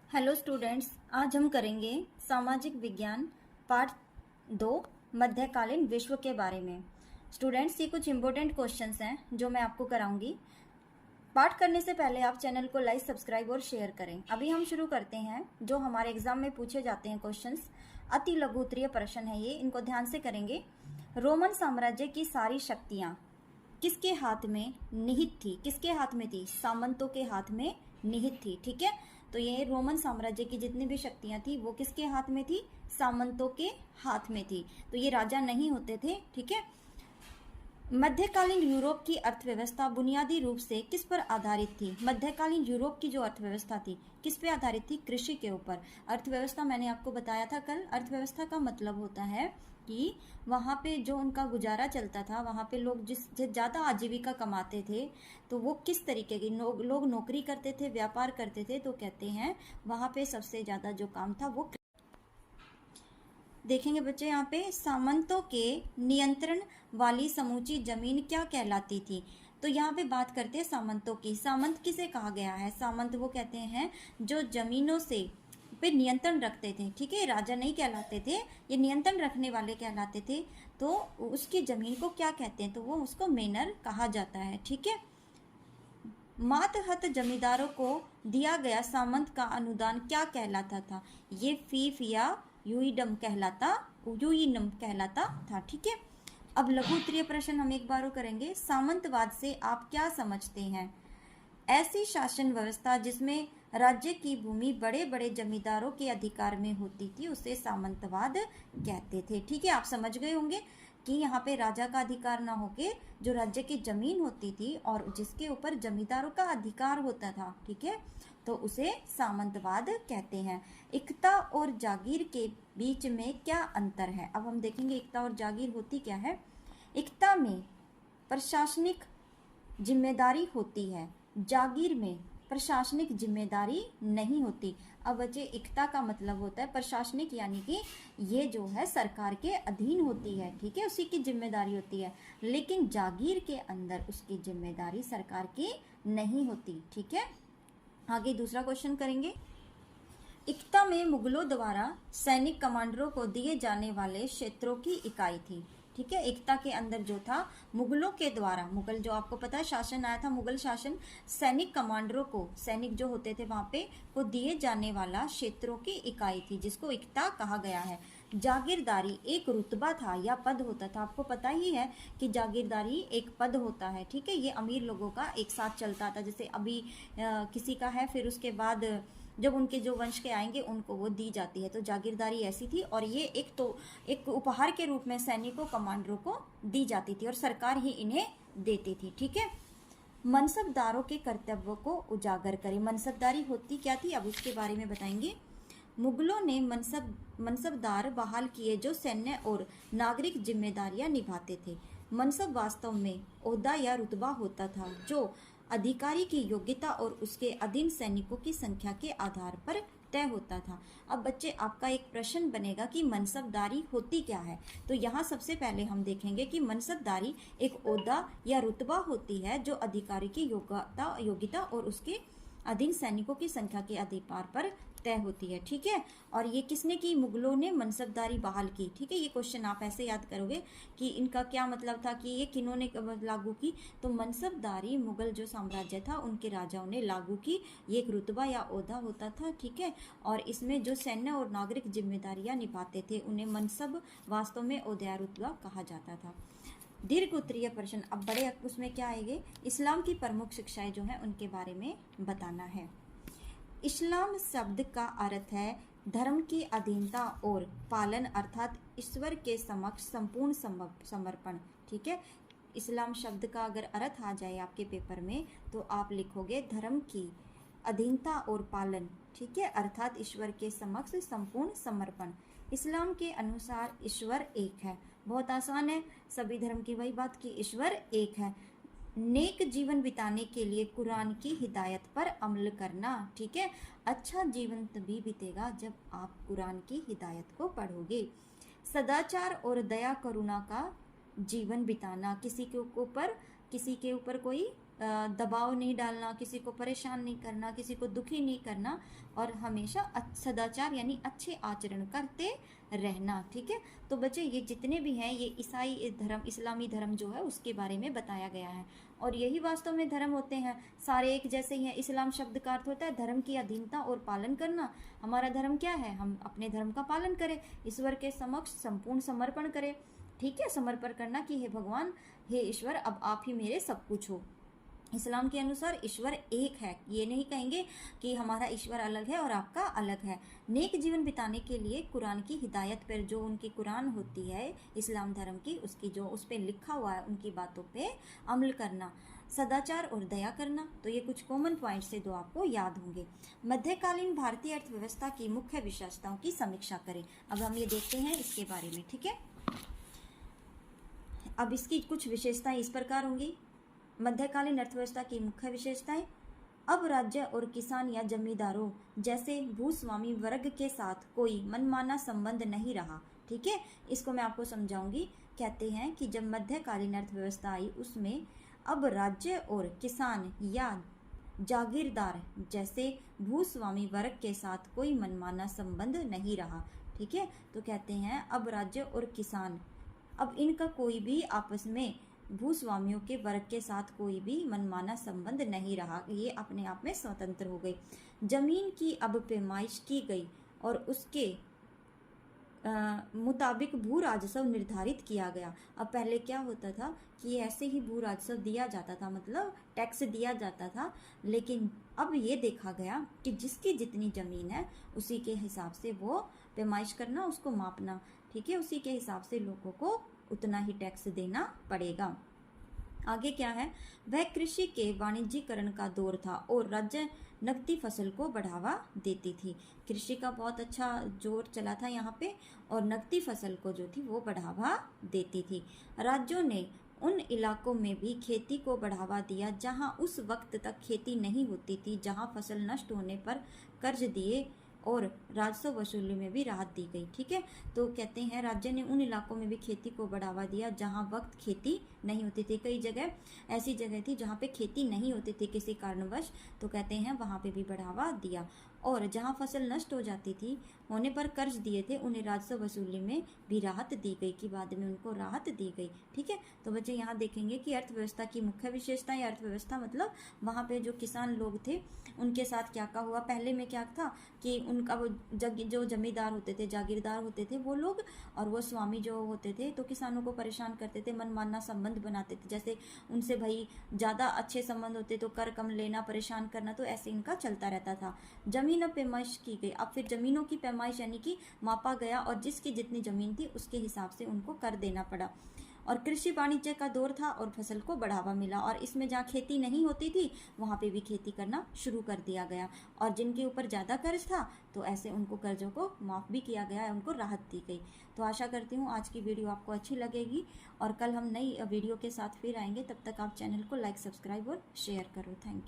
Hello students, आज हम करेंगे सामाजिक विज्ञान पार्ट 2 मध्यकालीन विश्व के बारे में। स्टूडेंट्स, ये कुछ इम्पोर्टेंट क्वेश्चंस हैं जो मैं आपको कराऊंगी। पाठ करने से पहले आप चैनल को लाइक, सब्सक्राइब और शेयर करें। अभी हम शुरू करते हैं। जो हमारे एग्जाम में पूछे जाते हैं क्वेश्चंस, अति लघु उत्तरीय प्रश्न है ये, इनको ध्यान से करेंगे। रोमन साम्राज्य की सारी शक्तियाँ किसके हाथ में निहित थी? किसके हाथ में थी? सामंतों के हाथ में निहित थी। ठीक है, तो ये रोमन साम्राज्य की जितनी भी शक्तियां थी वो किसके हाथ में थी? सामंतों के हाथ में थी। तो ये राजा नहीं होते थे। ठीक है, मध्यकालीन यूरोप की अर्थव्यवस्था बुनियादी रूप से किस पर आधारित थी? मध्यकालीन यूरोप की जो अर्थव्यवस्था थी किस पे आधारित थी? कृषि के ऊपर। अर्थव्यवस्था मैंने आपको बताया था कल। अर्थव्यवस्था का मतलब होता है कि वहाँ पे जो उनका गुजारा चलता था, वहाँ पे लोग जिस ज़्यादा आजीविका कमाते थे तो वो किस तरीके की लोग नौकरी करते थे, व्यापार करते थे, तो कहते हैं वहाँ पे सबसे ज़्यादा जो काम था वो देखेंगे बच्चे। यहाँ पे सामंतों के नियंत्रण वाली समूची जमीन क्या कहलाती थी? तो यहाँ पे बात करते हैं सामंतों की। सामंत किसे कहा गया है? सामंत वो कहते हैं जो जमीनों से पे नियंत्रण रखते थे। ठीक है, राजा नहीं कहलाते थे, ये नियंत्रण रखने वाले कहलाते थे। तो उसकी जमीन को क्या कहते हैं? तो वो उसको मेनर कहा जाता है। ठीक है, मातहत जमींदारों को दिया गया सामंत का अनुदान क्या कहलाता था? ये फीफ या यूइडम कहलाता था। ठीक है, अब लघु उत्तरीय प्रश्न हम एक बार करेंगे। सामंतवाद से आप क्या समझते हैं? ऐसी शासन व्यवस्था जिसमें राज्य की भूमि बड़े बड़े जमींदारों के अधिकार में होती थी उसे सामंतवाद कहते थे। ठीक है, आप समझ गए होंगे कि यहाँ पे राजा का अधिकार ना होके जो राज्य की जमीन होती थी और जिसके ऊपर जमींदारों का अधिकार होता था, ठीक है, तो उसे सामंतवाद कहते हैं। एकता और जागीर के बीच में क्या अंतर है? अब हम देखेंगे एकता और जागीर होती क्या है। एकता में प्रशासनिक जिम्मेदारी होती है, जागीर में प्रशासनिक जिम्मेदारी नहीं होती। अब बच्चे, एकता का मतलब होता है प्रशासनिक, यानी कि ये जो है सरकार के अधीन होती है। ठीक है, उसी की जिम्मेदारी होती है। लेकिन जागीर के अंदर उसकी जिम्मेदारी सरकार की नहीं होती। ठीक है, आगे दूसरा क्वेश्चन करेंगे। एकता में मुगलों द्वारा सैनिक कमांडरों को दिए जाने वाले क्षेत्रों की इकाई थी। ठीक है, एकता के अंदर जो था मुगलों के द्वारा, मुगल जो आपको पता है शासन आया था, मुगल शासन, सैनिक कमांडरों को, सैनिक जो होते थे वहां पे, को दिए जाने वाला क्षेत्रों की इकाई थी, जिसको एकता कहा गया है। जागीरदारी एक रुतबा था या पद होता था। आपको पता ही है कि जागीरदारी एक पद होता है। ठीक है, ये अमीर लोगों का एक साथ चलता था। जैसे अभी किसी का है, फिर उसके बाद जब उनके जो वंश के आएंगे उनको वो दी जाती है। तो जागीरदारी ऐसी थी, और ये एक उपहार के रूप में सैनिकों, कमांडरों को दी जाती थी और सरकार ही इन्हें देती थी। ठीक है, मनसबदारों के कर्तव्यों को उजागर करें। मनसबदारी होती क्या थी, अब उसके बारे में बताएंगे। मुगलों ने मनसबदार बहाल किए जो सैन्य और नागरिक जिम्मेदारियां निभाते थे। मनसब वास्तव में ओहदा या रुतबा होता था जो अधिकारी की योग्यता और उसके अधीन सैनिकों की संख्या के आधार पर तय होता था। अब बच्चे, आपका एक प्रश्न बनेगा कि मनसबदारी होती क्या है। तो यहाँ सबसे पहले हम देखेंगे कि मनसबदारी एक ओहदा या रुतबा होती है जो अधिकारी की योग्यता और उसके अधीन सैनिकों की संख्या के आधार पर तय होती है। ठीक है, और ये किसने की? मुगलों ने मनसबदारी बहाल की। ठीक है, ये क्वेश्चन आप ऐसे याद करोगे कि इनका क्या मतलब था, कि ये किन्होंने लागू की? तो मनसबदारी मुगल जो साम्राज्य था उनके राजाओं ने लागू की। ये एक रुतबा या ओहदा होता था। ठीक है, और इसमें जो सैन्य और नागरिक जिम्मेदारियां निभाते थे उन्हें मनसब, वास्तव में ओहदा या रुतबा कहा जाता था। दीर्घ उत्तरीय प्रश्न, अब बड़े उसमें क्या आएंगे? इस्लाम की प्रमुख शिक्षाएं जो हैं उनके बारे में बताना है। इस्लाम शब्द का अर्थ है धर्म की अधीनता और पालन, अर्थात ईश्वर के समक्ष संपूर्ण समर्पण। ठीक है, इस्लाम शब्द का अगर अर्थ आ जाए आपके पेपर में तो आप लिखोगे धर्म की अधीनता और पालन। ठीक है, अर्थात ईश्वर के समक्ष संपूर्ण समर्पण। इस्लाम के अनुसार ईश्वर एक है। बहुत आसान है, सभी धर्म की वही बात कि ईश्वर एक है। नेक जीवन बिताने के लिए कुरान की हिदायत पर अमल करना। ठीक है, अच्छा जीवन तभी बीतेगा जब आप कुरान की हिदायत को पढ़ोगे। सदाचार और दया करुणा का जीवन बिताना, किसी के ऊपर कोई दबाव नहीं डालना, किसी को परेशान नहीं करना, किसी को दुखी नहीं करना, और हमेशा सदाचार यानी अच्छे आचरण करते रहना। ठीक है, तो बच्चे ये जितने भी हैं ये ईसाई धर्म, इस्लामी धर्म जो है उसके बारे में बताया गया है, और यही वास्तव में धर्म होते हैं, सारे एक जैसे ही हैं। इस्लाम शब्द का अर्थ होता है धर्म की अधीनता और पालन करना। हमारा धर्म क्या है? हम अपने धर्म का पालन करें, ईश्वर के समक्ष संपूर्ण समर्पण करें। ठीक है, समर्पण करना कि हे भगवान, हे ईश्वर, अब आप ही मेरे सब कुछ हो। इस्लाम के अनुसार ईश्वर एक है, ये नहीं कहेंगे कि हमारा ईश्वर अलग है और आपका अलग है। नेक जीवन बिताने के लिए कुरान की हिदायत पर, जो उनकी कुरान होती है इस्लाम धर्म की, उसकी जो उस पर लिखा हुआ है उनकी बातों पे अमल करना, सदाचार और दया करना। तो ये कुछ कॉमन पॉइंट से दो आपको याद होंगे। मध्यकालीन भारतीय अर्थव्यवस्था की मुख्य विशेषताओं की समीक्षा करें। अब हम ये देखते हैं इसके बारे में। ठीक है, अब इसकी कुछ विशेषताएं इस प्रकार होंगी। मध्यकालीन अर्थव्यवस्था की मुख्य विशेषताएं: अब राज्य और किसान या जमींदारों जैसे भूस्वामी वर्ग के साथ कोई मनमाना संबंध नहीं रहा। ठीक है, इसको मैं आपको समझाऊंगी। कहते हैं कि जब मध्यकालीन अर्थव्यवस्था आई उसमें अब राज्य और किसान या जागीरदार जैसे भूस्वामी वर्ग के साथ कोई मनमाना संबंध नहीं रहा। ठीक है, तो कहते हैं अब राज्य और किसान, अब इनका कोई भी आपस में भूस्वामियों के वर्ग के साथ कोई भी मनमाना संबंध नहीं रहा, ये अपने आप में स्वतंत्र हो गई। जमीन की अब पैमाइश की गई और उसके मुताबिक भू राजस्व निर्धारित किया गया। अब पहले क्या होता था कि ऐसे ही भू राजस्व दिया जाता था, मतलब टैक्स दिया जाता था, लेकिन अब ये देखा गया कि जिसकी जितनी ज़मीन है उसी के हिसाब से वो पैमाइश करना, उसको मापना। ठीक है, उसी के हिसाब से लोगों को उतना ही टैक्स देना पड़ेगा। आगे क्या है? वह कृषि के वाणिज्यीकरण का दौर था और राज्य नकदी फसल को बढ़ावा देती थी। कृषि का बहुत अच्छा जोर चला था यहाँ पे, और नकदी फसल को जो थी वो बढ़ावा देती थी। राज्यों ने उन इलाकों में भी खेती को बढ़ावा दिया जहाँ उस वक्त तक खेती नहीं होती थी, जहाँ फसल नष्ट होने पर कर्ज दिए और राजस्व वसूली में भी राहत दी गई। ठीक है, तो कहते हैं राज्य ने उन इलाकों में भी खेती को बढ़ावा दिया जहां वक्त खेती नहीं होती थी। कई जगह ऐसी जगह थी जहां पे खेती नहीं होती थी किसी कारणवश, तो कहते हैं वहां पे भी बढ़ावा दिया। और जहां फसल नष्ट हो जाती थी, होने पर कर्ज दिए थे, उन्हें राजस्व वसूली में भी राहत दी गई, कि बाद में उनको राहत दी गई। ठीक है, तो बच्चे यहाँ देखेंगे कि अर्थव्यवस्था की मुख्य विशेषता या अर्थव्यवस्था मतलब वहाँ पे जो किसान लोग थे उनके साथ क्या क्या हुआ। पहले में क्या था कि उनका वो जो जमींदार होते थे, जागीरदार होते थे वो लोग, और वो स्वामी जो होते थे तो किसानों को परेशान करते थे, मनमाना संबंध बनाते थे। जैसे उनसे भाई ज़्यादा अच्छे संबंध होते तो कर कम लेना, परेशान करना, तो ऐसे इनका चलता रहता था। जमीन अब पैमाइश की गई, अब फिर जमीनों की पैमाइश यानी कि मापा गया और जिसकी जितनी जमीन थी उसके हिसाब से उनको कर देना पड़ा। और कृषि वाणिज्य का दौर था और फसल को बढ़ावा मिला, और इसमें जहाँ खेती नहीं होती थी वहाँ पे भी खेती करना शुरू कर दिया गया, और जिनके ऊपर ज़्यादा कर्ज था तो ऐसे उनको कर्जों को माफ़ भी किया गया है, उनको राहत दी गई। तो आशा करती हूँ आज की वीडियो आपको अच्छी लगेगी, और कल हम नई वीडियो के साथ फिर आएंगे। तब तक आप चैनल को लाइक, सब्सक्राइब और शेयर करो। Thank you.